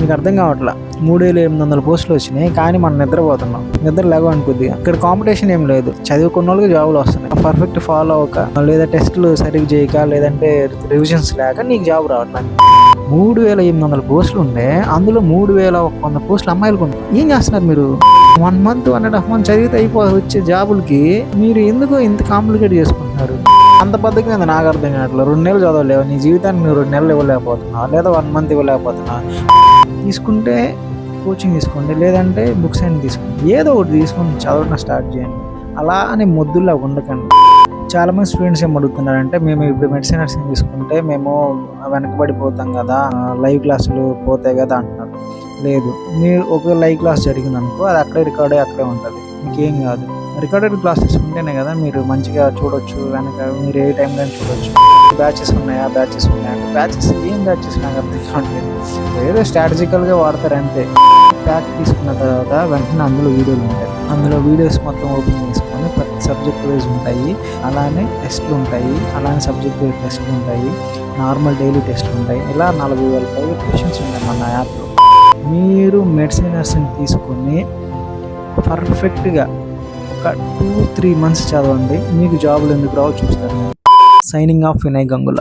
మీకు అర్థం కావట్లా. 3800 పోస్టులు వచ్చినాయి, కానీ మనం నిద్రపోతున్నాం. నిద్ర లేవని కొద్దిగా. ఇక్కడ కాంపిటీషన్ ఏం లేదు, చదువుకున్న వాళ్ళకి జాబులు వస్తున్నాయి. పర్ఫెక్ట్ ఫాలో అవ్వక, లేదా టెస్టులు సరిగ్గా చేయక, లేదంటే రివిజన్స్ లేక నీకు జాబ్ రావట్లేదు. 3800 పోస్టులు ఉంటే అందులో 3100 పోస్టులు అమ్మాయిలకు ఉంటాయి. ఏం చేస్తున్నారు మీరు? 1 month 1.5 months చదివితే వచ్చే జాబులకి మీరు ఎందుకు ఇంత కాంప్లికేట్ చేసుకుంటున్నారు? అంత పద్ధతి మీద నాకు అర్థం కావట్లేదు. 2 నెలలు చదవలేవు, నీ జీవితాన్ని నువ్వు 2 నెలలు ఇవ్వలేకపోతున్నావు, లేదా 1 month ఇవ్వలేకపోతున్నావు. తీసుకుంటే కోచింగ్ తీసుకోండి, లేదంటే బుక్స్ అయినా తీసుకోండి, ఏదో ఒకటి తీసుకొని చదవడం స్టార్ట్ చేయండి. అలా అని మొద్దుల్లా ఉండకండి. చాలామంది స్టూడెంట్స్ ఏం అడుగుతున్నారంటే, మేము ఇప్పుడు మెడిసిన్ నర్సింగ్ తీసుకుంటే మేము వెనకబడిపోతాం కదా, లైవ్ క్లాసులు పోతాయి కదా అంటున్నారు. లేదు, మీరు ఒక లైవ్ క్లాస్ జరిగింది అనుకో, అది అక్కడే రికార్డ్ అక్కడే ఉంటుంది, మీకేం కాదు. రికార్డెడ్ క్లాస్ తీసుకుంటేనే కదా మీరు మంచిగా చూడొచ్చు, వెనక మీరు ఏ టైంలో చూడొచ్చు. బ్యాచెస్ ఉన్నాయా, బ్యాచెస్ ఉన్నాయంటే బ్యాచెస్ ఏం బ్యాచెస్ నాకు అర్థం కావట్లేదు. ఏదో స్ట్రాటజికల్గా వాడతారు అంతే. ప్యాక్ తీసుకున్న తర్వాత వెంటనే అందులో వీడియోలు ఉంటాయి. అందులో వీడియోస్ మొత్తం ఓపెన్ చేసుకొని ప్రతి సబ్జెక్ట్ వైజ్ ఉంటాయి, అలానే టెస్ట్లు ఉంటాయి, అలానే సబ్జెక్ట్ వైజ్ టెస్ట్లు ఉంటాయి, నార్మల్ డైలీ టెస్ట్లు ఉంటాయి. ఇలా 40,000 పైగా క్వశ్చన్స్ ఉన్నాయి మన యాప్లో. మీరు మెడిసిన్ నర్సింగ్ తీసుకొని పర్ఫెక్ట్గా ఒక 2-3 months చదవండి, మీకు జాబులు ఎందుకు రావో చూస్తారు. Signing off Vinay Gangula.